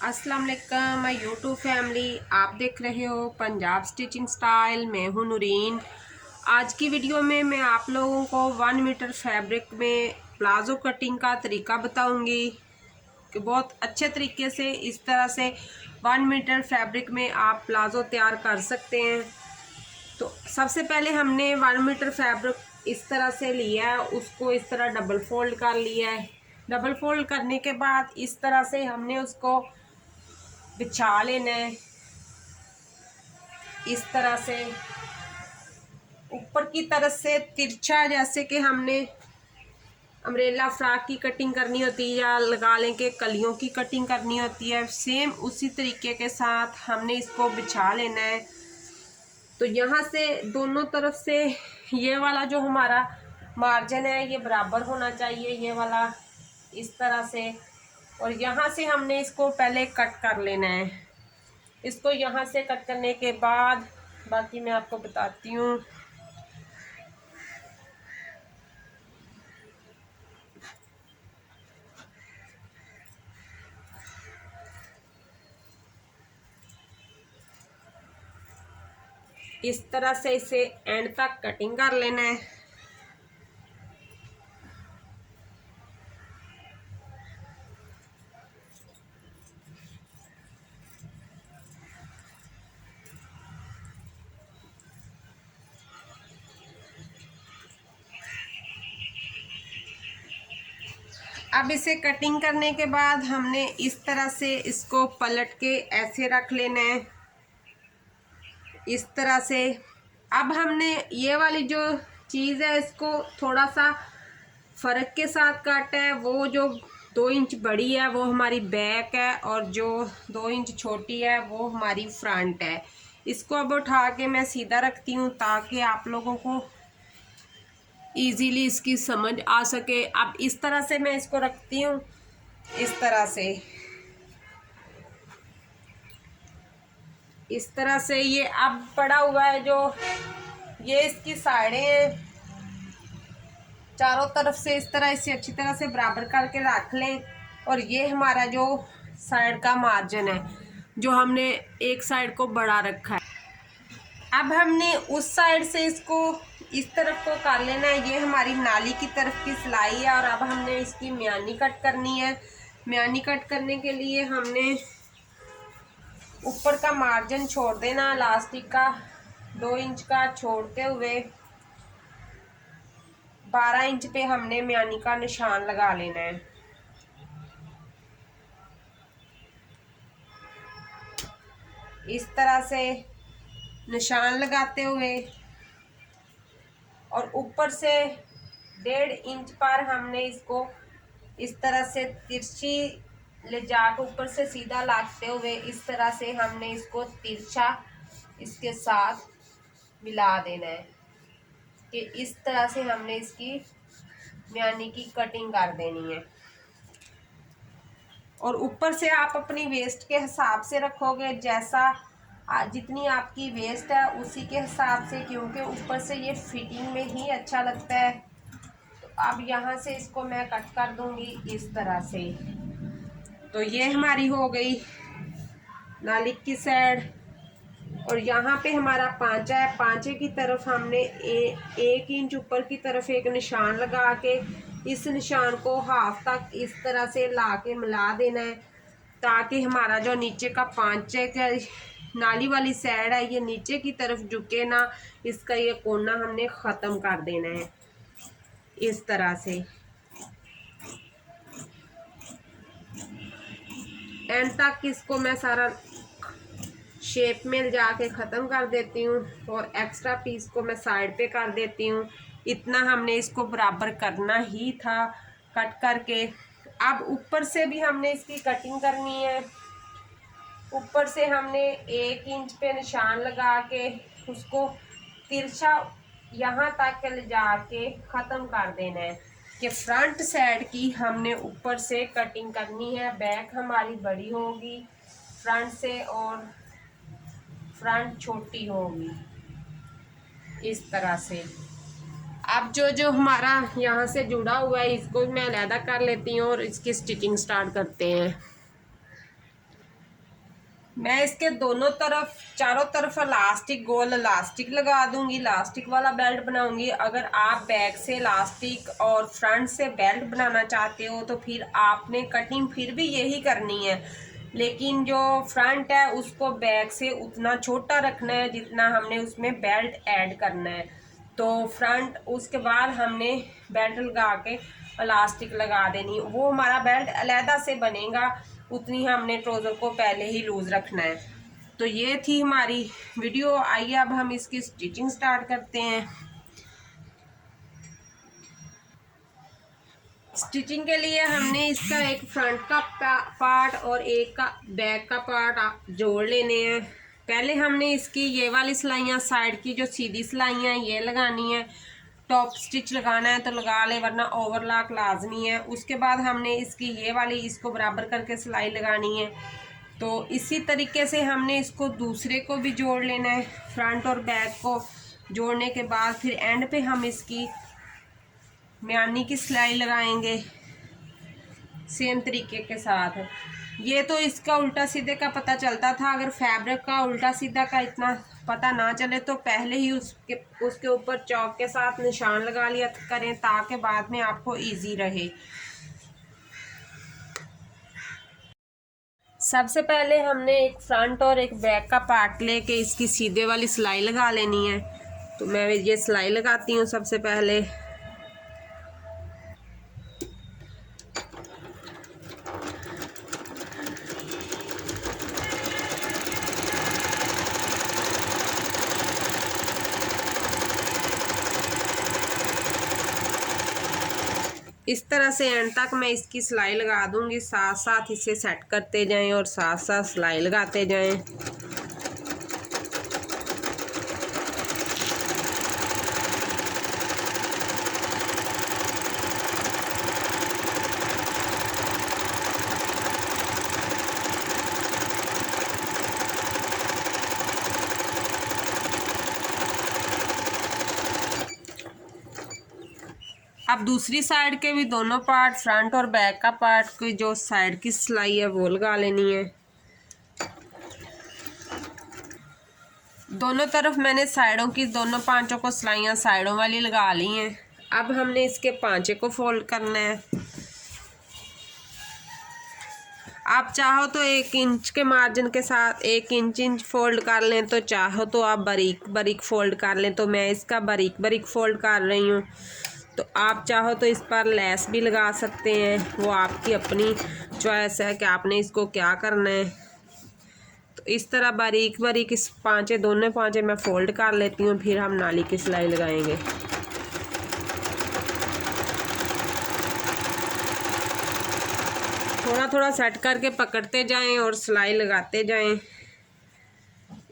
अस्सलाम वालेकुम my YouTube family, आप देख रहे हो पंजाब स्टिचिंग स्टाइल। मैं हूं नूरीन। आज की वीडियो में मैं आप लोगों को 1 मीटर फैब्रिक में प्लाज़ो कटिंग का तरीका बताऊंगी कि बहुत अच्छे तरीके से इस तरह से 1 मीटर फैब्रिक में आप प्लाज़ो तैयार कर सकते हैं। तो सबसे पहले हमने 1 मीटर फैब्रिक इस तरह से लिया है, उसको इस तरह डबल फोल्ड कर लिया है। डबल फोल्ड करने के बाद इस तरह से हमने उसको बिछा लेना है। इस तरह से ऊपर की तरफ से तिरछा, जैसे कि हमने अम्ब्रेला फ्रॉक की कटिंग करनी होती है या लगा लें कि कलियों की कटिंग करनी होती है, सेम उसी तरीके के साथ हमने इसको बिछा लेना है। तो यहाँ से दोनों तरफ से ये वाला जो हमारा मार्जिन है ये बराबर होना चाहिए, ये वाला इस तरह से। और यहाँ से हमने इसको पहले कट कर लेना है। इसको यहाँ से कट करने के बाद बाकी मैं आपको बताती हूँ। इस तरह से इसे एंड तक कटिंग कर लेना है। अब इसे कटिंग करने के बाद हमने इस तरह से इसको पलट के ऐसे रख लेना है, इस तरह से। अब हमने ये वाली जो चीज़ है इसको थोड़ा सा फ़र्क के साथ काटा है। वो जो 2 इंच बड़ी है वो हमारी बैक है और जो 2 इंच छोटी है वो हमारी फ्रंट है। इसको अब उठा के मैं सीधा रखती हूँ ताकि आप लोगों को इजीली इसकी समझ आ सके। अब इस तरह से मैं इसको रखती हूँ, इस तरह से। इस तरह से ये अब पड़ा हुआ है, जो ये इसकी साइडें हैं, चारों तरफ से इस तरह इसे अच्छी तरह से बराबर करके रख लें। और ये हमारा जो साइड का मार्जिन है जो हमने एक साइड को बढ़ा रखा है, अब हमने उस साइड से इसको इस तरफ को कर लेना है। ये हमारी नाली की तरफ की सिलाई है और अब हमने इसकी म्यानी कट करनी है। म्यानी कट करने के लिए हमने ऊपर का मार्जिन छोड़ देना, इलास्टिक का 2 इंच का छोड़ते हुए 12 इंच पे हमने म्यानी का निशान लगा लेना है। इस तरह से निशान लगाते हुए और ऊपर से 1.5 इंच पर हमने इसको इस तरह से तिरछी ले जाकर ऊपर से सीधा लागते हुए इस तरह से हमने इसको तिरछा इसके साथ मिला देना है कि इस तरह से हमने इसकी म्यानी की कटिंग कर देनी है। और ऊपर से आप अपनी वेस्ट के हिसाब से रखोगे, जैसा जितनी आपकी वेस्ट है उसी के हिसाब से, क्योंकि ऊपर से ये फिटिंग में ही अच्छा लगता है। तो अब यहाँ से इसको मैं कट कर दूंगी इस तरह से। तो ये हमारी हो गई नाली की साइड। और यहाँ पे हमारा पांचा है, पांचे की तरफ हमने 1 इंच ऊपर की तरफ एक निशान लगा के इस निशान को हाफ तक इस तरह से ला के मिला देना है ताकि हमारा जो नीचे का पांचे का नाली वाली साइड है ये नीचे की तरफ झुके ना। इसका ये कोना हमने ख़त्म कर देना है इस तरह से। एंड तक इसको मैं सारा शेप में जाके ख़त्म कर देती हूँ और एक्स्ट्रा पीस को मैं साइड पे कर देती हूँ। इतना हमने इसको बराबर करना ही था कट करके। अब ऊपर से भी हमने इसकी कटिंग करनी है। ऊपर से हमने 1 इंच पे निशान लगा के उसको तिरछा यहाँ तक ले जाके ख़त्म कर देना है कि फ्रंट साइड की हमने ऊपर से कटिंग करनी है। बैक हमारी बड़ी होगी फ्रंट से और फ्रंट छोटी होगी इस तरह से। अब जो जो हमारा यहाँ से जुड़ा हुआ है इसको मैं अलहदा कर लेती हूँ और इसकी स्टिचिंग स्टार्ट करते हैं। मैं इसके दोनों तरफ, चारों तरफ इलास्टिक, गोल इलास्टिक लगा दूंगी, इलास्टिक वाला बेल्ट बनाऊंगी। अगर आप बैक से इलास्टिक और फ्रंट से बेल्ट बनाना चाहते हो तो फिर आपने कटिंग फिर भी यही करनी है, लेकिन जो फ्रंट है उसको बैक से उतना छोटा रखना है जितना हमने उसमें बेल्ट ऐड करना है। तो फ्रंट, उसके बाद हमने बेल्ट लगा के इलास्टिक लगा देनी, वो हमारा बेल्ट अलहदा से बनेगा। उतनी हमने ट्राउज़र को पहले ही लूज़ रखना है। तो ये थी हमारी वीडियो। आइए अब हम इसकी स्टिचिंग स्टार्ट करते हैं। स्टिचिंग के लिए हमने इसका एक फ्रंट का पार्ट और एक का बैक का पार्ट जोड़ लेने हैं। पहले हमने इसकी ये वाली सिलाइयाँ, साइड की जो सीधी सिलाइयाँ ये लगानी है। टॉप स्टिच लगाना है तो लगा ले, वरना ओवरलॉक लाजमी है। उसके बाद हमने इसकी ये वाली, इसको बराबर करके सिलाई लगानी है। तो इसी तरीके से हमने इसको दूसरे को भी जोड़ लेना है। फ्रंट और बैक को जोड़ने के बाद फिर एंड पे हम इसकी म्यानी की सिलाई लगाएंगे सेम तरीके के साथ। ये तो इसका उल्टा सीधे का पता चलता था। अगर फैब्रिक का उल्टा सीधा का इतना पता ना चले तो पहले ही उसके ऊपर चौक के साथ निशान लगा लिया करें, ताकि बाद में आपको इजी रहे। सबसे पहले हमने एक फ्रंट और एक बैक का पार्ट लेके इसकी सीधे वाली सिलाई लगा लेनी है। तो मैं ये सिलाई लगाती हूँ सबसे पहले। इस तरह से एंड तक मैं इसकी सिलाई लगा दूंगी। साथ साथ इसे सेट करते जाएं और साथ साथ सिलाई लगाते जाएं। अब दूसरी साइड के भी दोनों पार्ट, फ्रंट और बैक का पार्ट की जो साइड की सिलाई है वो लगा लेनी है। दोनों तरफ मैंने साइडों की, दोनों पांचों को सिलाइयाँ साइडों वाली लगा ली हैं। अब हमने इसके पांचे को फोल्ड करना है। आप चाहो तो 1 इंच के मार्जिन के साथ 1 इंच फोल्ड कर लें, तो चाहो तो आप बारीक बारीक फोल्ड कर लें। तो मैं इसका बारीक बारीक फोल्ड कर रही हूँ। तो आप चाहो तो इस पर लेस भी लगा सकते हैं, वो आपकी अपनी चॉइस है कि आपने इसको क्या करना है। तो इस तरह बारीक बारीक इस पांचे, दोनों पांचे मैं फोल्ड कर लेती हूँ, फिर हम नाली की सिलाई लगाएंगे। थोड़ा थोड़ा सेट करके पकड़ते जाएं और सिलाई लगाते जाएं।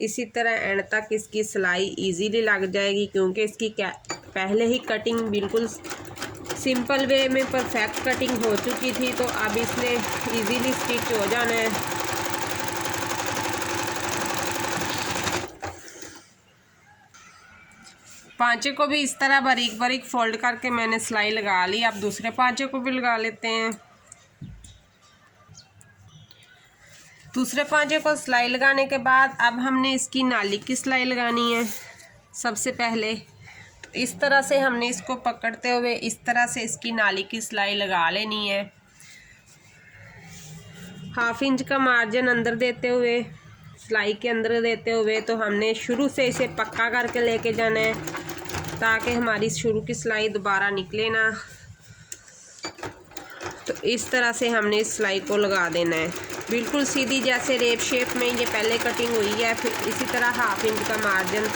इसी तरह एंड तक इसकी सिलाई इजीली लग जाएगी, क्योंकि इसकी पहले ही कटिंग बिल्कुल सिंपल वे में परफेक्ट कटिंग हो चुकी थी। तो अब इसने इजीली स्टिच हो जाना है। पांचे को भी इस तरह बारीक बारीक फोल्ड करके मैंने सिलाई लगा ली। अब दूसरे पांचे को भी लगा लेते हैं। दूसरे पांचे को सिलाई लगाने के बाद अब हमने इसकी नाली की सिलाई लगानी है। सबसे पहले तो इस तरह से हमने इसको पकड़ते हुए इस तरह से इसकी नाली की सिलाई लगा लेनी है। 1/2 इंच का मार्जिन अंदर देते हुए, सिलाई के अंदर देते हुए, तो हमने शुरू से इसे पक्का करके लेके जाना है, ताकि हमारी शुरू की सिलाई दोबारा निकले ना। तो इस तरह से हमने इस सिलाई को लगा देना है, बिल्कुल सीधी, जैसे रेप शेप में ये पहले कटिंग हुई है। फिर इसी तरह 1/2 इंच का मार्जिन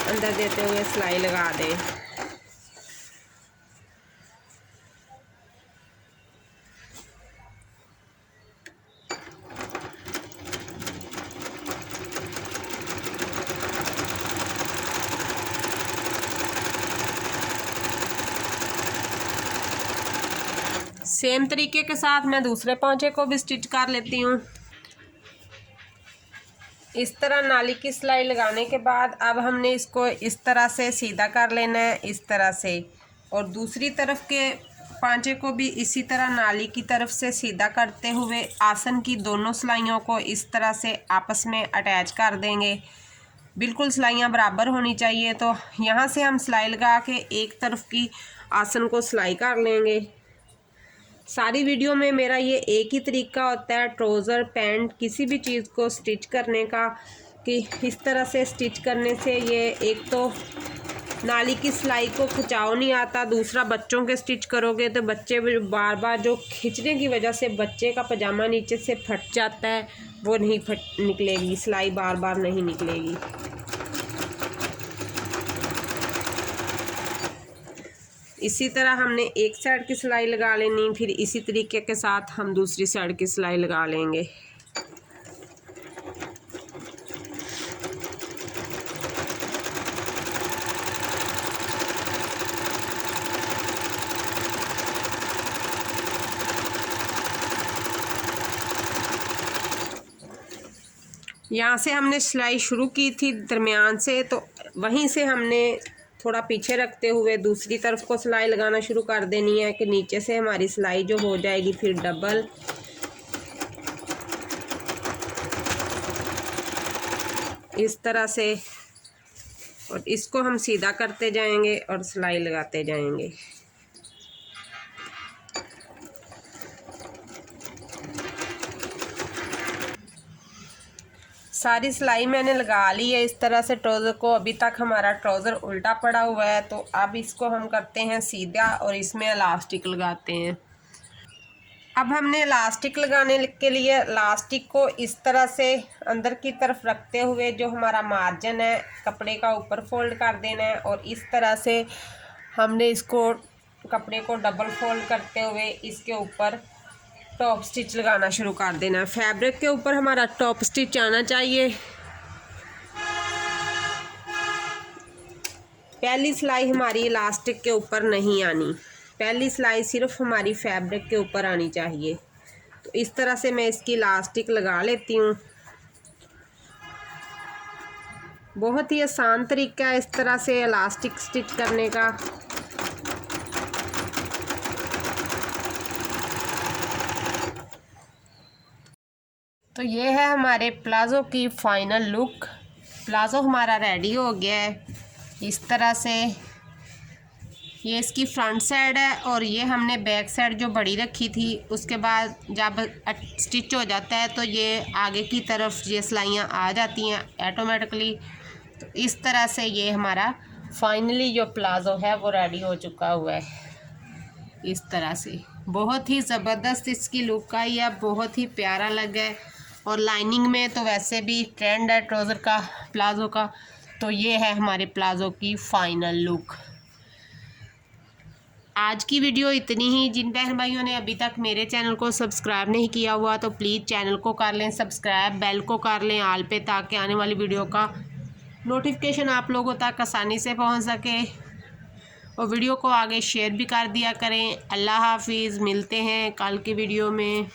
अंदर देते हुए सिलाई लगा दें। सेम तरीके के साथ मैं दूसरे पांचे को भी स्टिच कर लेती हूँ। इस तरह नाली की सिलाई लगाने के बाद अब हमने इसको इस तरह से सीधा कर लेना है, इस तरह से। और दूसरी तरफ के पांचे को भी इसी तरह नाली की तरफ से सीधा करते हुए आसन की दोनों सिलाइयों को इस तरह से आपस में अटैच कर देंगे। बिल्कुल सिलाइयाँ बराबर होनी चाहिए। तो यहाँ से हम सिलाई लगा के एक तरफ की आसन को सिलाई कर लेंगे। सारी वीडियो में मेरा ये एक ही तरीका होता है ट्राउज़र पैंट किसी भी चीज़ को स्टिच करने का, कि इस तरह से स्टिच करने से ये एक तो नाली की सिलाई को खिंचाव नहीं आता, दूसरा बच्चों के स्टिच करोगे तो बच्चे बार बार जो खींचने की वजह से बच्चे का पजामा नीचे से फट जाता है, वो नहीं निकलेगी, सिलाई बार बार नहीं निकलेगी। इसी तरह हमने एक साइड की सिलाई लगा लेनी, फिर इसी तरीके के साथ हम दूसरी साइड की सिलाई लगा लेंगे। यहाँ से हमने सिलाई शुरू की थी दरमियान से, तो वहीं से हमने थोड़ा पीछे रखते हुए दूसरी तरफ को सिलाई लगाना शुरू कर देनी है कि नीचे से हमारी सिलाई जो हो जाएगी फिर डबल। इस तरह से, और इसको हम सीधा करते जाएंगे और सिलाई लगाते जाएंगे। सारी सिलाई मैंने लगा ली है इस तरह से ट्राउज़र को। अभी तक हमारा ट्राउज़र उल्टा पड़ा हुआ है, तो अब इसको हम करते हैं सीधा और इसमें इलास्टिक लगाते हैं। अब हमने इलास्टिक लगाने के लिए इलास्टिक को इस तरह से अंदर की तरफ रखते हुए जो हमारा मार्जिन है कपड़े का ऊपर फोल्ड कर देना है, और इस तरह से हमने इसको कपड़े को डबल फोल्ड करते हुए इसके ऊपर टॉप स्टिच लगाना शुरू कर देना है। फैब्रिक के ऊपर हमारा टॉप स्टिच आना चाहिए। पहली सिलाई हमारी इलास्टिक के ऊपर नहीं आनी, पहली सिलाई सिर्फ हमारी फैब्रिक के ऊपर आनी चाहिए। तो इस तरह से मैं इसकी इलास्टिक लगा लेती हूँ। बहुत ही आसान तरीका है इस तरह से इलास्टिक स्टिच करने का। तो ये है हमारे प्लाज़ो की फ़ाइनल लुक। प्लाज़ो हमारा रेडी हो गया है इस तरह से। ये इसकी फ्रंट साइड है और ये हमने बैक साइड जो बड़ी रखी थी उसके बाद जब स्टिच हो जाता है तो ये आगे की तरफ ये सिलाइयाँ आ जाती हैं ऑटोमेटिकली। तो इस तरह से ये हमारा फाइनली जो प्लाज़ो है वो रेडी हो चुका हुआ है इस तरह से। बहुत ही ज़बरदस्त इसकी लुक आई है, बहुत ही प्यारा लगा है। और लाइनिंग में तो वैसे भी ट्रेंड है ट्राउज़र का, प्लाज़ो का। तो ये है हमारे प्लाज़ो की फ़ाइनल लुक। आज की वीडियो इतनी ही। जिन बहन भाइयों ने अभी तक मेरे चैनल को सब्सक्राइब नहीं किया हुआ तो प्लीज़ चैनल को कर लें सब्सक्राइब, बेल को कर लें ऑल पे, ताकि आने वाली वीडियो का नोटिफिकेशन आप लोगों तक आसानी से पहुंच सके। और वीडियो को आगे शेयर भी कर दिया करें। अल्लाह हाफिज़, मिलते हैं कल की वीडियो में।